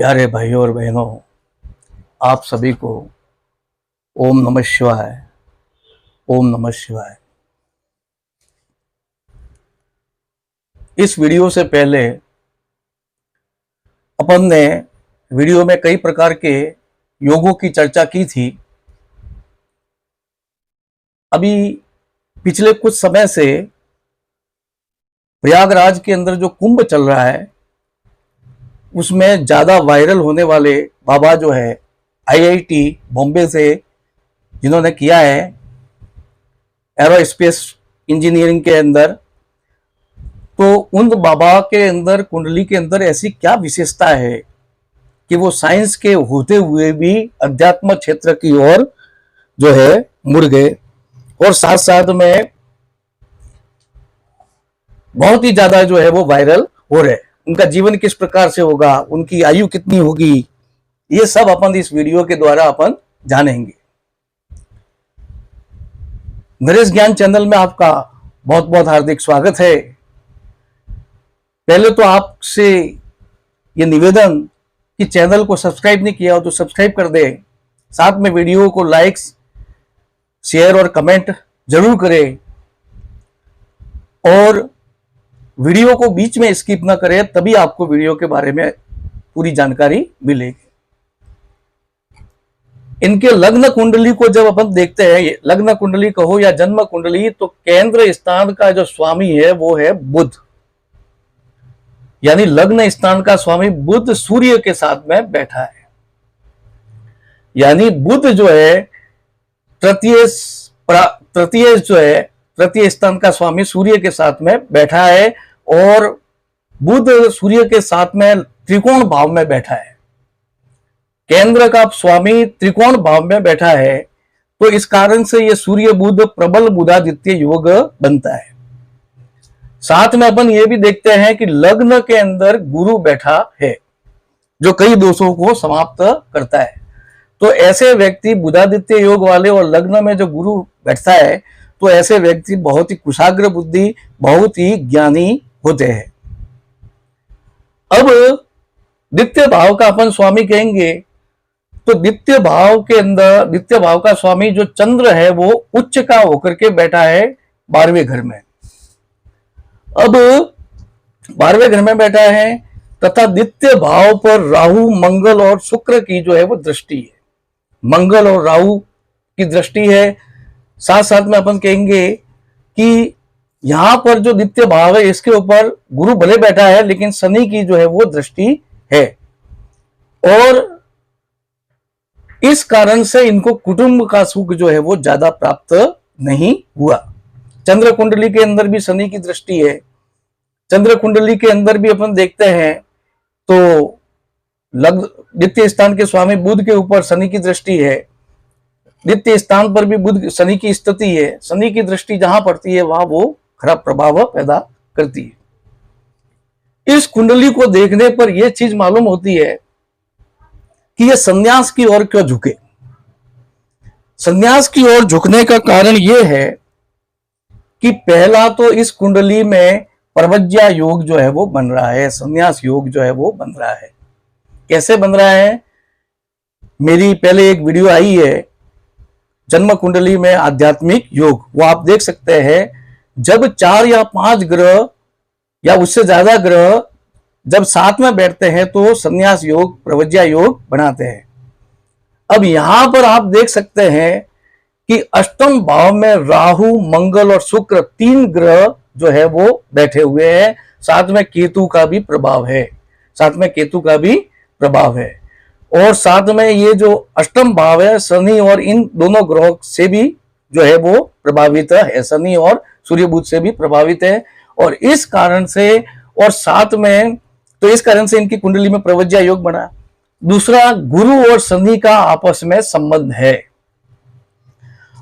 प्यारे भाइयों और बहनों, आप सभी को ओम नमः शिवाय। ओम नमः शिवाय। इस वीडियो से पहले अपन ने वीडियो में कई प्रकार के योगों की चर्चा की थी। अभी पिछले कुछ समय से प्रयागराज के अंदर जो कुंभ चल रहा है उसमें ज्यादा वायरल होने वाले बाबा जो है आईआईटी बॉम्बे से जिन्होंने किया है एरोस्पेस इंजीनियरिंग के अंदर, तो उन बाबा के अंदर कुंडली के अंदर ऐसी क्या विशेषता है कि वो साइंस के होते हुए भी अध्यात्म क्षेत्र की ओर जो है मुड़ गए और साथ साथ में बहुत ही ज्यादा जो है वो वायरल हो रहे। उनका जीवन किस प्रकार से होगा, उनकी आयु कितनी होगी, ये सब अपन इस वीडियो के द्वारा अपन जानेंगे। नरेश ज्ञान चैनल में आपका बहुत बहुत हार्दिक स्वागत है। पहले तो आपसे ये निवेदन कि चैनल को सब्सक्राइब नहीं किया हो तो सब्सक्राइब कर दे, साथ में वीडियो को लाइक्स शेयर और कमेंट जरूर करें और वीडियो को बीच में स्किप ना करें, तभी आपको वीडियो के बारे में पूरी जानकारी मिलेगी। इनके लग्न कुंडली को जब अपन देखते हैं, लग्न कुंडली कहो या जन्म कुंडली, तो केंद्र स्थान का जो स्वामी है वो है बुध, यानी लग्न स्थान का स्वामी बुध सूर्य के साथ में बैठा है। यानी बुध जो है तृतीय स्थान का स्वामी सूर्य के साथ में बैठा है और बुध सूर्य के साथ में त्रिकोण भाव में बैठा है। केंद्र का स्वामी त्रिकोण भाव में बैठा है, तो इस कारण से ये सूर्य बुध प्रबल बुधादित्य योग बनता है। साथ में अपन ये भी देखते हैं कि लग्न के अंदर गुरु बैठा है जो कई दोषों को समाप्त करता है। तो ऐसे व्यक्ति बुधादित्य योग वाले और लग्न में जो गुरु बैठता है, तो ऐसे व्यक्ति बहुत ही कुशाग्र बुद्धि, बहुत ही ज्ञानी होते हैं। अब द्वितीय भाव का अपन स्वामी कहेंगे, तो द्वितीय भाव के अंदर द्वितीय भाव का स्वामी जो चंद्र है वो उच्च का होकर के बैठा है 12वें घर में। अब 12वें घर में बैठा है तथा द्वितीय भाव पर राहु, मंगल और शुक्र की जो है वो दृष्टि है। मंगल और राहु की दृष्टि है। साथ साथ में अपन कहेंगे कि यहां पर जो द्वितीय भाव है इसके ऊपर गुरु भले बैठा है लेकिन शनि की जो है वो दृष्टि है और इस कारण से इनको कुटुंब का सुख जो है वो ज्यादा प्राप्त नहीं हुआ। चंद्र कुंडली के अंदर भी शनि की दृष्टि है। चंद्र कुंडली के अंदर भी अपन देखते हैं तो द्वितीय स्थान के स्वामी बुध के ऊपर शनि की दृष्टि है। द्वितीय स्थान पर भी बुध शनि की स्थिति है। शनि की दृष्टि जहां पड़ती है वहां वो खराब प्रभाव पैदा करती है। इस कुंडली को देखने पर यह चीज मालूम होती है कि यह संन्यास की ओर क्यों झुके। संन्यास की ओर झुकने का कारण यह है कि पहला तो इस कुंडली में प्रवज्या योग जो है वो बन रहा है, संन्यास योग जो है वो बन रहा है। कैसे बन रहा है? मेरी पहले एक वीडियो आई है जन्म कुंडली में आध्यात्मिक योग, वो आप देख सकते हैं। जब 4 या 5 ग्रह या उससे ज्यादा ग्रह जब साथ में बैठते हैं तो संन्यास योग, प्रवज्या योग बनाते हैं। अब यहां पर आप देख सकते हैं कि अष्टम भाव में राहु, मंगल और शुक्र 3 ग्रह जो है वो बैठे हुए हैं। साथ में केतु का भी प्रभाव है, और साथ में ये जो अष्टम भाव है शनि और इन दोनों ग्रहों से भी जो है वो प्रभावित है। शनि और सूर्य बुध से भी प्रभावित है और इस कारण से और साथ में तो इस कारण से इनकी कुंडली में प्रवज्या योग बना। दूसरा, गुरु और शनि का आपस में संबंध है।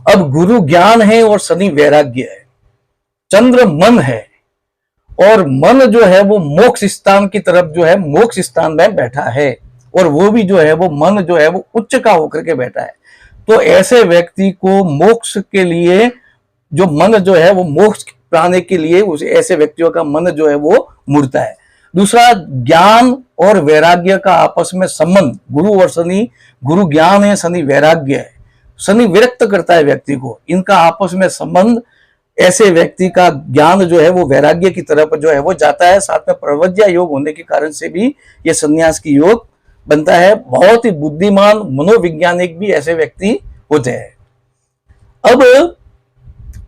अब गुरु ज्ञान है और शनि वैराग्य है। चंद्र मन है और मन जो है वो मोक्ष स्थान की तरफ जो है मोक्ष स्थान में बैठा है और वो भी जो है वो मन जो है वो उच्च का होकर के बैठा है। तो ऐसे व्यक्ति को मोक्ष के लिए जो मन जो है वो मोक्ष पाने के लिए उस ऐसे व्यक्तियों का मन जो है वो मुड़ता है। दूसरा, ज्ञान और वैराग्य का आपस में संबंध। गुरु और शनि, गुरु ज्ञान है, शनि वैराग्य है। शनि विरक्त करता है व्यक्ति को, इनका आपस में संबंध, ऐसे व्यक्ति का ज्ञान जो है वो वैराग्य की तरफ जो है वो जाता है। साथ में प्रवज्या योग होने के कारण से भी ये संन्यास की योग बनता है। बहुत ही बुद्धिमान मनोवैज्ञानिक भी ऐसे व्यक्ति होते हैं। अब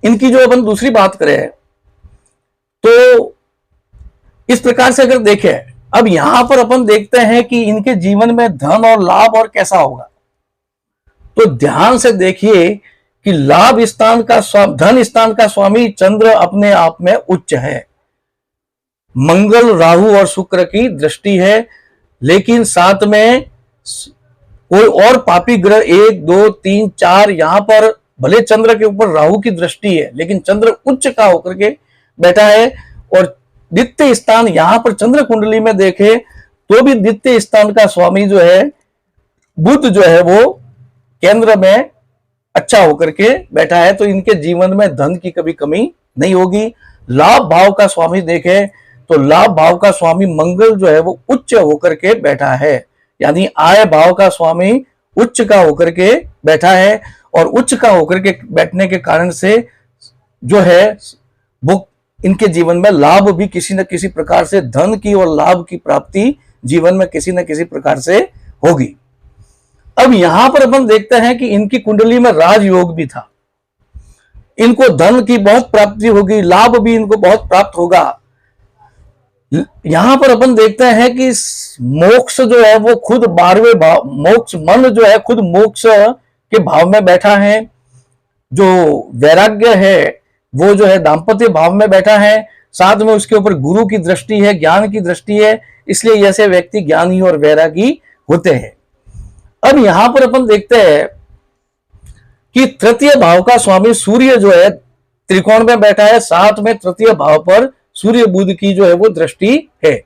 इनकी जो अपन दूसरी बात करें तो इस प्रकार से अगर देखें, अब यहां पर अपन देखते हैं कि इनके जीवन में धन और लाभ और कैसा होगा। तो ध्यान से देखिए कि लाभ स्थान का धन स्थान का स्वामी चंद्र अपने आप में उच्च है, मंगल, राहु और शुक्र की दृष्टि है, लेकिन साथ में कोई और पापी ग्रह 1, 2, 3, 4, यहां पर भले चंद्र के ऊपर राहु की दृष्टि है, लेकिन चंद्र उच्च का होकर के बैठा है। और द्वितीय स्थान यहां पर चंद्र कुंडली में देखे तो भी द्वितीय स्थान का स्वामी जो है बुध जो है वो केंद्र में अच्छा होकर के बैठा है। तो इनके जीवन में धन की कभी कमी नहीं होगी। लाभ भाव का स्वामी देखें तो लाभ भाव का स्वामी मंगल जो है वो उच्च होकर के बैठा है, यानी आय भाव का स्वामी उच्च का होकर के बैठा है। और उच्च का होकर के बैठने के कारण से जो है वो इनके जीवन में लाभ भी किसी न किसी प्रकार से, धन की और लाभ की प्राप्ति जीवन में किसी न किसी प्रकार से होगी। अब यहां पर अपन देखते हैं कि इनकी कुंडली में राजयोग भी था, इनको धन की बहुत प्राप्ति होगी, लाभ भी इनको बहुत प्राप्त होगा। यहां पर अपन देखते हैं कि मोक्ष जो है वो खुद 12वें भाव, मोक्ष मन जो है खुद मोक्ष के भाव में बैठा है। जो वैराग्य है वो जो है दाम्पत्य भाव में बैठा है, साथ में उसके ऊपर गुरु की दृष्टि है, ज्ञान की दृष्टि है, इसलिए ऐसे व्यक्ति ज्ञानी और वैरागी होते हैं। अब यहां पर अपन देखते हैं कि तृतीय भाव का स्वामी सूर्य जो है त्रिकोण में बैठा है, साथ में तृतीय भाव पर सूर्य बुध की जो है वो दृष्टि है।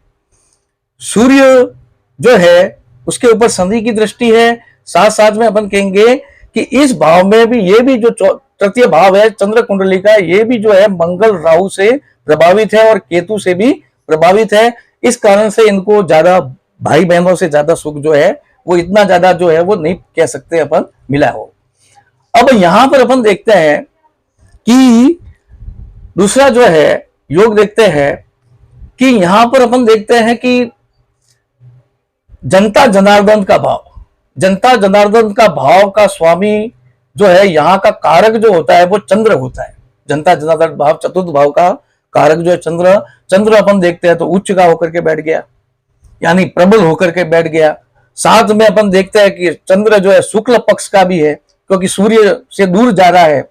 सूर्य जो है उसके ऊपर शनि की दृष्टि है। साथ साथ में अपन कहेंगे कि इस भाव में भी, ये भी जो तृतीय भाव है चंद्र कुंडली का, ये भी जो है मंगल राहु से प्रभावित है और केतु से भी प्रभावित है। इस कारण से इनको ज्यादा भाई बहनों से ज्यादा सुख जो है वो इतना ज्यादा जो है वो नहीं कह सकते अपन मिला हो। अब यहां पर अपन देखते हैं कि दूसरा जो है योग देखते हैं कि यहां पर अपन देखते हैं कि जनता जनार्दन का भाव, जनता जनार्दन का भाव का स्वामी जो है यहाँ का कारक जो होता है वो चंद्र होता है। जनता जनार्दन भाव चतुर्थ भाव का कारक जो है चंद्र, चंद्र अपन देखते हैं तो उच्च का होकर के बैठ गया, यानी प्रबल होकर के बैठ गया। साथ में अपन देखते हैं कि चंद्र जो है शुक्ल पक्ष का भी है, क्योंकि सूर्य से दूर जा रहा है।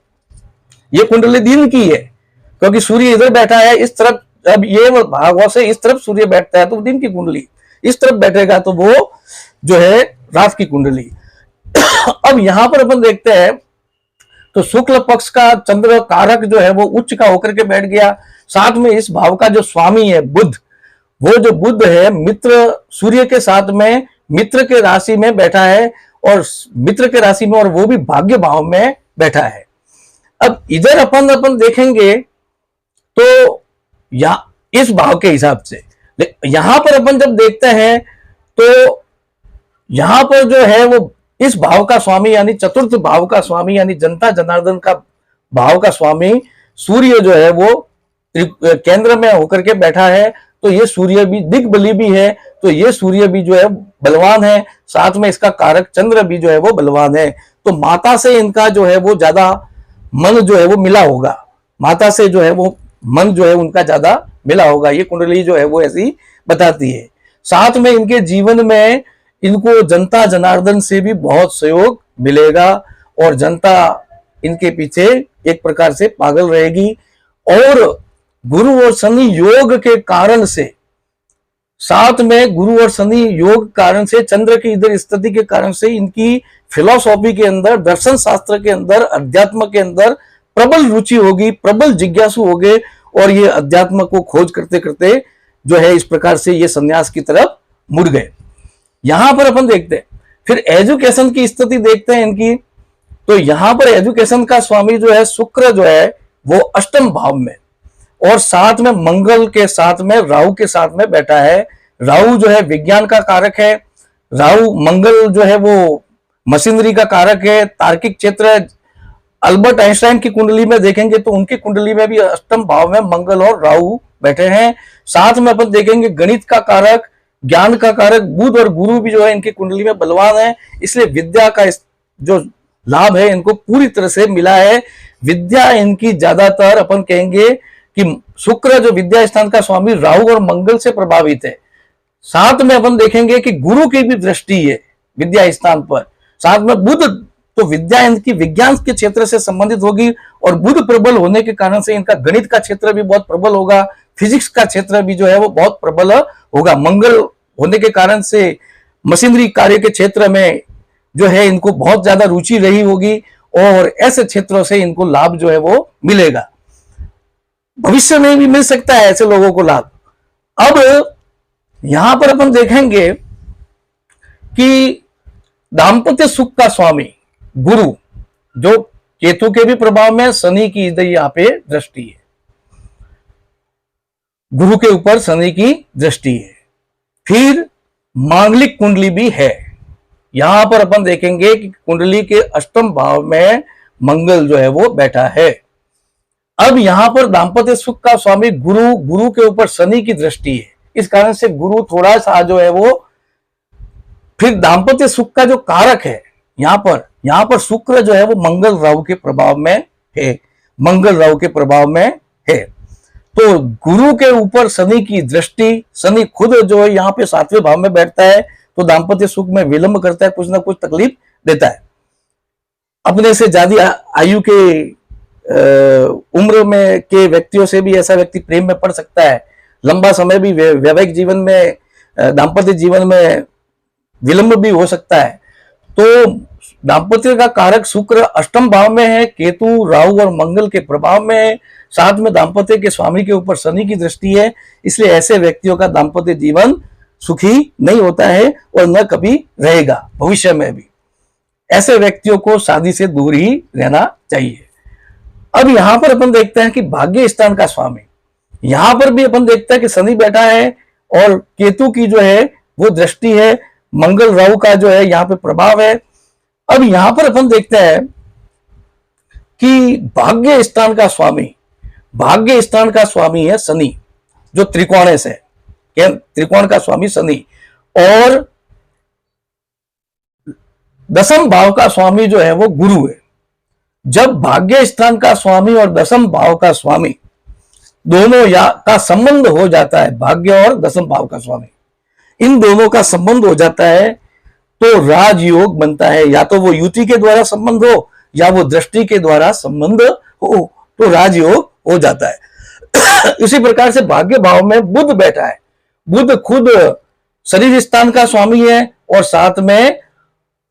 ये कुंडली दिन की है, क्योंकि सूर्य इधर बैठा है इस तरफ, अब ये भागों से इस तरफ सूर्य बैठता है तो दिन की कुंडली, इस तरफ बैठेगा तो वो जो है रात की कुंडली। अब यहां पर अपन देखते हैं तो शुक्ल पक्ष का चंद्र कारक जो है वो उच्च का होकर के बैठ गया। साथ में इस भाव का जो स्वामी है बुध, वो जो बुध है मित्र सूर्य के साथ में मित्र के राशि में बैठा है, और मित्र के राशि में, और वो भी भाग्य भाव में बैठा है। अब इधर अपन देखेंगे तो या इस भाव के हिसाब से यहां पर अपन जब देखते हैं तो यहां पर जो है वो इस भाव का स्वामी यानी चतुर्थ भाव का स्वामी यानी जनता जनार्दन का भाव का स्वामी सूर्य जो है वो केंद्र में होकर के बैठा है। तो ये सूर्य भी दिग्बली भी है, तो ये सूर्य भी जो है बलवान है, साथ में इसका कारक चंद्र भी जो है वो बलवान है। तो माता से इनका जो है वो ज्यादा मन जो है वो मिला होगा, माता से जो है वो मन जो है उनका ज्यादा मिला होगा, ये कुंडली जो है वो ऐसी बताती है। साथ में इनके जीवन में इनको जनता जनार्दन से भी बहुत सहयोग मिलेगा, और जनता इनके पीछे एक प्रकार से पागल रहेगी। और गुरु और शनि योग के कारण से, साथ में गुरु और शनि योग कारण से, चंद्र की इधर स्थिति के कारण से इनकी फिलॉसफी के अंदर, दर्शन शास्त्र के अंदर, अध्यात्म के अंदर प्रबल रुचि होगी, प्रबल जिज्ञासु हो गए, और ये अध्यात्म को खोज करते करते जो है इस प्रकार से ये संन्यास की तरफ मुड़ गए। यहां पर अपन देखते हैं फिर एजुकेशन की स्थिति देखते हैं इनकी। तो यहां पर एजुकेशन का स्वामी जो है शुक्र जो है वो अष्टम भाव में, और साथ में मंगल के साथ में राहु के साथ में बैठा है। राहु जो है विज्ञान का कारक है, राहु मंगल जो है वो मशीनरी का कारक है, तार्किक क्षेत्र है। अल्बर्ट आइंस्टाइन की कुंडली में देखेंगे तो उनकी कुंडली में भी अष्टम भाव में मंगल और राहु बैठे हैं। साथ में अपन देखेंगे गणित का कारक, ज्ञान का कारक बुध और गुरु भी जो है इनकी कुंडली में बलवान है। इसलिए विद्या का जो लाभ है इनको पूरी तरह से मिला है। विद्या इनकी ज्यादातर अपन कहेंगे कि शुक्र जो विद्या स्थान का स्वामी राहु और मंगल से प्रभावित है। साथ में अपन देखेंगे कि गुरु की भी दृष्टि है विद्या स्थान पर। साथ में बुध, तो विद्या इनकी विज्ञान के क्षेत्र से संबंधित होगी और बुध प्रबल होने के कारण से इनका गणित का क्षेत्र भी बहुत प्रबल होगा, फिजिक्स का क्षेत्र भी जो है वो बहुत प्रबल होगा। मंगल होने के कारण से मशीनरी कार्य के क्षेत्र में जो है इनको बहुत ज्यादा रुचि रही होगी और ऐसे क्षेत्रों से इनको लाभ जो है वो मिलेगा। भविष्य में भी मिल सकता है ऐसे लोगों को लाभ। अब यहां पर अपन देखेंगे कि दाम्पत्य सुख का स्वामी गुरु जो केतु के भी प्रभाव में, शनि की इधर यहां पे दृष्टि है, गुरु के ऊपर शनि की दृष्टि है। फिर मांगलिक कुंडली भी है। यहां पर अपन देखेंगे कि कुंडली के अष्टम भाव में मंगल जो है वो बैठा है। अब यहां पर दाम्पत्य सुख का स्वामी गुरु, गुरु के ऊपर शनि की दृष्टि है। इस कारण से गुरु थोड़ा सा जो है वो, फिर दाम्पत्य सुख का जो कारक है यहां पर शुक्र जो है वो मंगल राहु के प्रभाव में है, मंगल राहु के प्रभाव में है। तो गुरु के ऊपर शनि की दृष्टि, शनि खुद जो है यहाँ पे 7वें भाव में बैठता है तो दाम्पत्य सुख में विलंब करता है, कुछ ना कुछ तकलीफ देता है। अपने से ज्यादा आयु के उम्र में के व्यक्तियों से भी ऐसा व्यक्ति प्रेम में पड़ सकता है। लंबा समय भी वैवाहिक जीवन में, दाम्पत्य जीवन में विलंब भी हो सकता है। तो दाम्पत्य का कारक शुक्र अष्टम भाव में है, केतु राहु और मंगल के प्रभाव में है। साथ में दाम्पत्य के स्वामी के ऊपर शनि की दृष्टि है। इसलिए ऐसे व्यक्तियों का दाम्पत्य जीवन सुखी नहीं होता है और न कभी रहेगा भविष्य में भी। ऐसे व्यक्तियों को शादी से दूर ही रहना चाहिए। अब यहां पर अपन देखते हैं कि भाग्य स्थान का स्वामी, यहां पर भी अपन देखते हैं कि शनि बैठा है और केतु की जो है वो दृष्टि है, मंगल राहु का जो है यहाँ पे प्रभाव है। अब यहां पर अपन देखते हैं कि भाग्य स्थान का स्वामी, भाग्य स्थान का स्वामी है शनि जो त्रिकोण से, त्रिकोण का स्वामी शनि, और दसम भाव का स्वामी जो है वो गुरु है। जब भाग्य स्थान का स्वामी और दसम भाव का स्वामी दोनों का संबंध हो जाता है, भाग्य और दसम भाव का स्वामी इन दोनों का संबंध हो जाता है तो राजयोग बनता है। या तो वो युति के द्वारा संबंध हो या वो दृष्टि के द्वारा संबंध हो तो राजयोग हो जाता है। इसी प्रकार से भाग्य भाव में बुध बैठा है। बुध खुद शरीर स्थान का स्वामी है और साथ में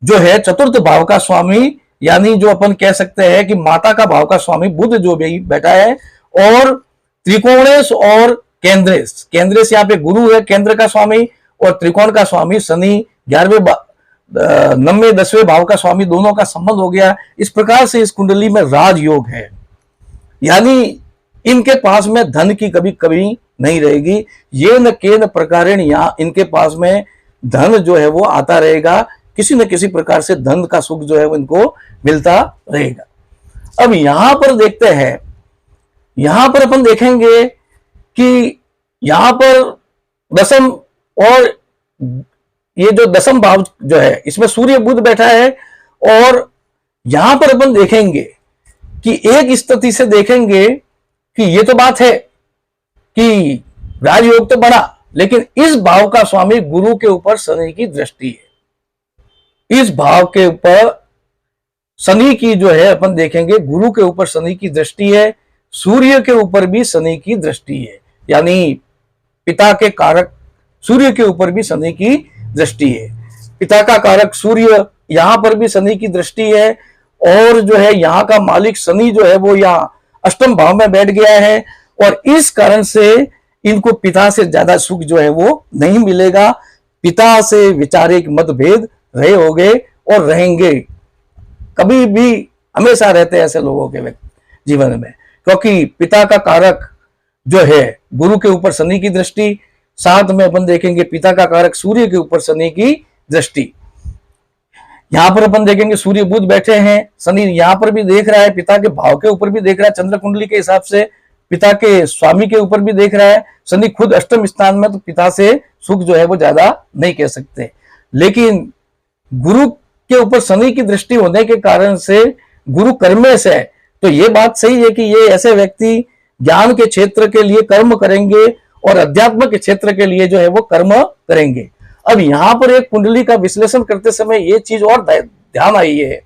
जो है चतुर्थ भाव का स्वामी, यानी जो अपन कह सकते हैं कि माता का भाव का स्वामी बुध जो भी बैठा है। और त्रिकोणेश और केंद्रेश, केंद्रेश यहाँ पे गुरु है केंद्र का स्वामी, और त्रिकोण का स्वामी शनि 11वें 9वें 10वें भाव का स्वामी, दोनों का संबंध हो गया। इस प्रकार से इस कुंडली में राजयोग है, यानी इनके पास में धन की कभी कमी नहीं रहेगी। ये न केन प्रकारेण यहाँ इनके पास में धन जो है वो आता रहेगा, किसी न किसी प्रकार से धन का सुख जो है वो इनको मिलता रहेगा। अब यहां पर देखते हैं, यहां पर अपन देखेंगे कि यहां पर दसम और ये जो दसम भाव जो है इसमें सूर्य बुध बैठा है। और यहां पर अपन देखेंगे कि एक स्थिति से देखेंगे कि ये तो बात है कि राजयोग तो बना, लेकिन इस भाव का स्वामी गुरु के ऊपर शनि की दृष्टि है। इस भाव के ऊपर शनि की जो है अपन देखेंगे, गुरु के ऊपर शनि की दृष्टि है, सूर्य के ऊपर भी शनि की दृष्टि है, यानी पिता के कारक सूर्य के ऊपर भी शनि की दृष्टि है। पिता का कारक सूर्य, यहां पर भी शनि की दृष्टि है। और जो है यहाँ का मालिक शनि जो है वो यहाँ अष्टम भाव में बैठ गया है और इस कारण से इनको पिता से ज्यादा सुख जो है वो नहीं मिलेगा। पिता से विचारिक मतभेद रहे होंगे और रहेंगे, कभी भी हमेशा रहते हैं ऐसे लोगों के जीवन में, क्योंकि पिता का कारक जो है गुरु के ऊपर शनि की दृष्टि, साथ में अपन देखेंगे पिता का कारक सूर्य के ऊपर शनि की दृष्टि। यहां पर अपन देखेंगे सूर्य बुध बैठे हैं, शनि यहां पर भी देख रहा है, पिता के भाव के ऊपर भी देख रहा है, चंद्र कुंडली के हिसाब से पिता के स्वामी के ऊपर भी देख रहा है। शनि खुद अष्टम स्थान में, तो पिता से सुख जो है वो ज्यादा नहीं कह सकते। लेकिन गुरु के ऊपर शनि की दृष्टि होने के कारण से गुरु कर्मे से है, तो ये बात सही है कि ये ऐसे व्यक्ति ज्ञान के क्षेत्र के लिए कर्म करेंगे और अध्यात्म के क्षेत्र के लिए जो है वो कर्म करेंगे। अब यहां पर एक कुंडली का विश्लेषण करते समय ये चीज और ध्यान आई है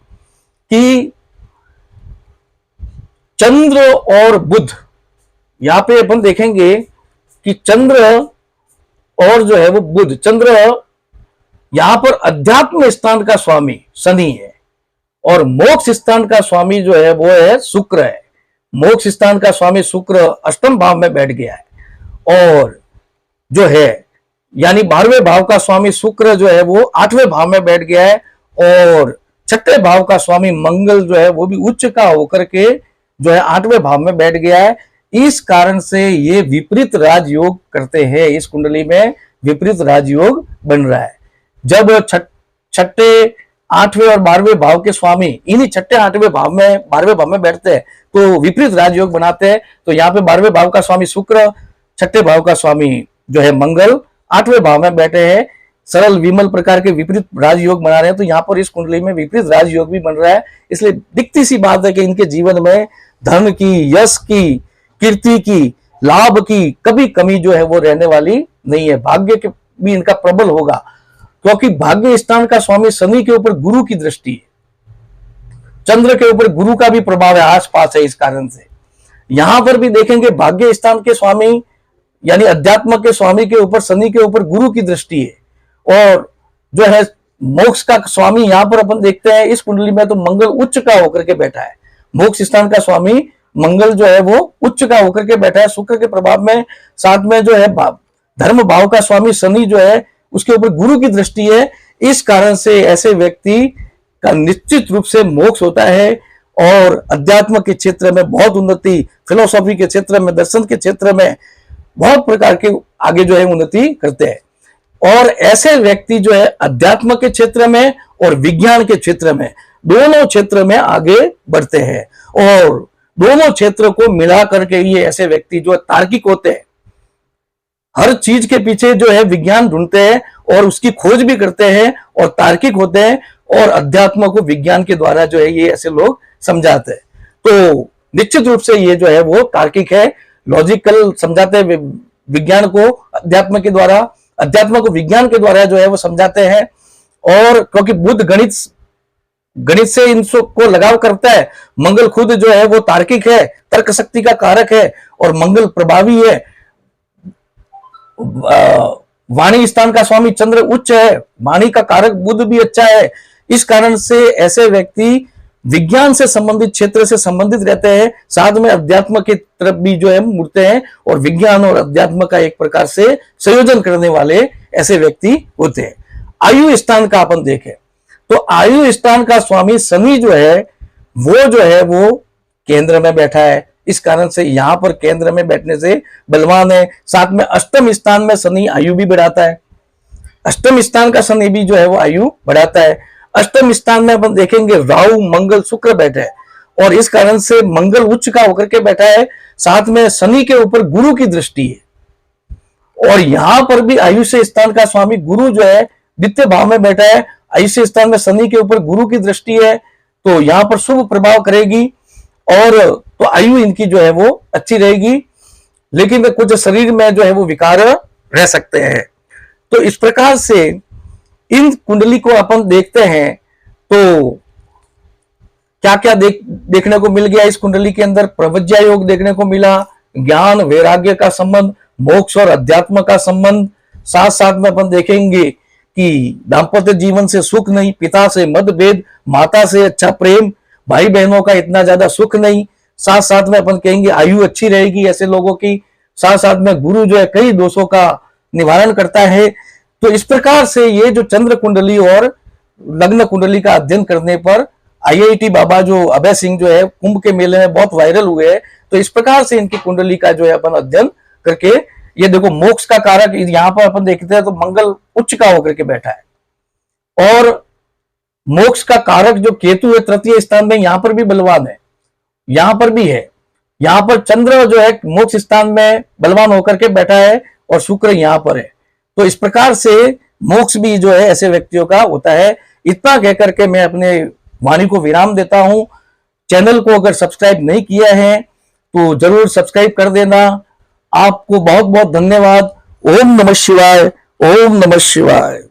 कि चंद्र और बुध, यहां पे अपन देखेंगे कि चंद्र और जो है वो बुध, चंद्र यहां पर अध्यात्म स्थान का स्वामी शनि है और मोक्ष स्थान का स्वामी जो है वो है शुक्र है। मोक्ष स्थान का स्वामी शुक्र अष्टम भाव में बैठ गया है और जो है यानी 12वें भाव का स्वामी शुक्र जो है वो 8वें भाव में बैठ गया है और 6ठे भाव का स्वामी मंगल जो है वो भी उच्च का होकर के जो है 8वें भाव में बैठ गया है। इस कारण से ये विपरीत राजयोग करते हैं, इस कुंडली में विपरीत राजयोग बन रहा है। जब 6ठे 8वें और 12वें भाव के स्वामी इन्हीं 6ठे 8वें भाव में 12वें भाव में बैठते हैं तो विपरीत राजयोग बनाते हैं। तो यहाँ पे 12वें भाव का स्वामी शुक्र, 6ठे भाव का स्वामी जो है मंगल 8वें भाव में बैठे हैं, सरल विमल प्रकार के विपरीत राजयोग बना रहे हैं। तो यहाँ पर इस कुंडली में विपरीत राजयोग भी बन रहा है। इसलिए दिखती सी बात है कि इनके जीवन में धन की, यश की, कीर्ति की, लाभ की कभी कमी जो है वो रहने वाली नहीं है। भाग्य के भी इनका प्रबल होगा क्योंकि भाग्य स्थान का स्वामी शनि के ऊपर गुरु की दृष्टि है, चंद्र के ऊपर गुरु का भी प्रभाव है, आसपास है। इस कारण से यहां पर भी देखेंगे भाग्य स्थान के स्वामी यानी अध्यात्म के स्वामी के ऊपर शनि के ऊपर गुरु की दृष्टि है और जो है मोक्ष का स्वामी यहां पर अपन देखते हैं इस कुंडली में तो मंगल उच्च का होकर के बैठा है। मोक्ष स्थान का स्वामी मंगल जो है वो उच्च का होकर के बैठा है शुक्र के प्रभाव में। साथ में जो है धर्म भाव का स्वामी शनि जो है उसके ऊपर गुरु की दृष्टि है। इस कारण से ऐसे व्यक्ति का निश्चित रूप से मोक्ष होता है और अध्यात्म के क्षेत्र में बहुत उन्नति, फिलोसॉफी के क्षेत्र में, दर्शन के क्षेत्र में बहुत प्रकार के आगे जो है उन्नति करते हैं। और ऐसे व्यक्ति जो है अध्यात्म के क्षेत्र में और विज्ञान के क्षेत्र में, दोनों क्षेत्र में आगे बढ़ते हैं और दोनों क्षेत्र को मिला करके ये ऐसे व्यक्ति जो तार्किक होते हैं, हर चीज के पीछे जो है विज्ञान ढूंढते हैं और उसकी खोज भी करते हैं और तार्किक होते हैं और अध्यात्म को विज्ञान के द्वारा जो है ये ऐसे लोग समझाते हैं। तो निश्चित रूप से ये जो है वो तार्किक है, लॉजिकल समझाते हैं विज्ञान को अध्यात्म के द्वारा, अध्यात्म को विज्ञान के द्वारा जो है वो समझाते हैं। और क्योंकि बुध गणित से इन को लगाव करता है, मंगल खुद जो है वो तार्किक है, तर्क शक्ति का कारक है और मंगल प्रभावी है। वाणी स्थान का स्वामी चंद्र उच्च है, वाणी का कारक बुध भी अच्छा है। इस कारण से ऐसे व्यक्ति विज्ञान से संबंधित क्षेत्र से संबंधित रहते हैं, साथ में अध्यात्म की तरफ भी जो है मुड़ते हैं और विज्ञान और अध्यात्म का एक प्रकार से संयोजन करने वाले ऐसे व्यक्ति होते हैं। आयु स्थान का अपन देखें तो आयु स्थान का स्वामी शनि जो है वो केंद्र में बैठा है। इस कारण से यहां पर केंद्र में बैठने से बलवान है। साथ में अष्टम स्थान में शनि आयु भी बढ़ाता है, अष्टम स्थान का शनि भी जो है वो आयु बढ़ाता है। अष्टम स्थान में अपन देखेंगे राहु, मंगल, शुक्र बैठे हैं और इस कारण से मंगल उच्च का होकर के बैठा है। साथ में शनि के ऊपर गुरु की दृष्टि है और यहां पर भी आयुष्य स्थान का स्वामी गुरु जो है द्वितीय भाव में बैठा है। आयुष्य स्थान में शनि के ऊपर गुरु की दृष्टि है तो यहां पर शुभ प्रभाव करेगी और तो आयु इनकी जो है वो अच्छी रहेगी, लेकिन कुछ शरीर में जो है वो विकार रह सकते हैं। तो इस प्रकार से इन कुंडली को अपन देखते हैं तो क्या क्या देखने को मिल गया इस कुंडली के अंदर। प्रवज्या योग देखने को मिला, ज्ञान वैराग्य का संबंध, मोक्ष और अध्यात्म का संबंध। साथ साथ में अपन देखेंगे कि दाम्पत्य जीवन से सुख नहीं, पिता से मतभेद, माता से अच्छा प्रेम, भाई बहनों का इतना ज्यादा सुख नहीं। साथ साथ में अपन कहेंगे आयु अच्छी रहेगी ऐसे लोगों की। साथ साथ में गुरु जो है कई दोषों का निवारण करता है। तो इस प्रकार से ये जो चंद्र कुंडली और लग्न कुंडली का अध्ययन करने पर IIT बाबा जो अभय सिंह जो है कुंभ के मेले में बहुत वायरल हुए हैं, तो इस प्रकार से इनकी कुंडली का जो है अपन अध्ययन करके, ये देखो मोक्ष का कारक यहां पर अपन देखते हैं तो मंगल उच्च का होकर के बैठा है, और मोक्ष का कारक जो केतु है तृतीय स्थान में, यहां पर भी बलवान है, यहां पर भी है। यहां पर चंद्र जो है मोक्ष स्थान में बलवान होकर के बैठा है और शुक्र यहां पर है। तो इस प्रकार से मोक्ष भी जो है ऐसे व्यक्तियों का होता है। इतना कहकर के मैं अपने वाणी को विराम देता हूं। चैनल को अगर सब्सक्राइब नहीं किया है तो जरूर सब्सक्राइब कर देना। आपको बहुत बहुत धन्यवाद। ओम नमः शिवाय, ओम नमः शिवाय।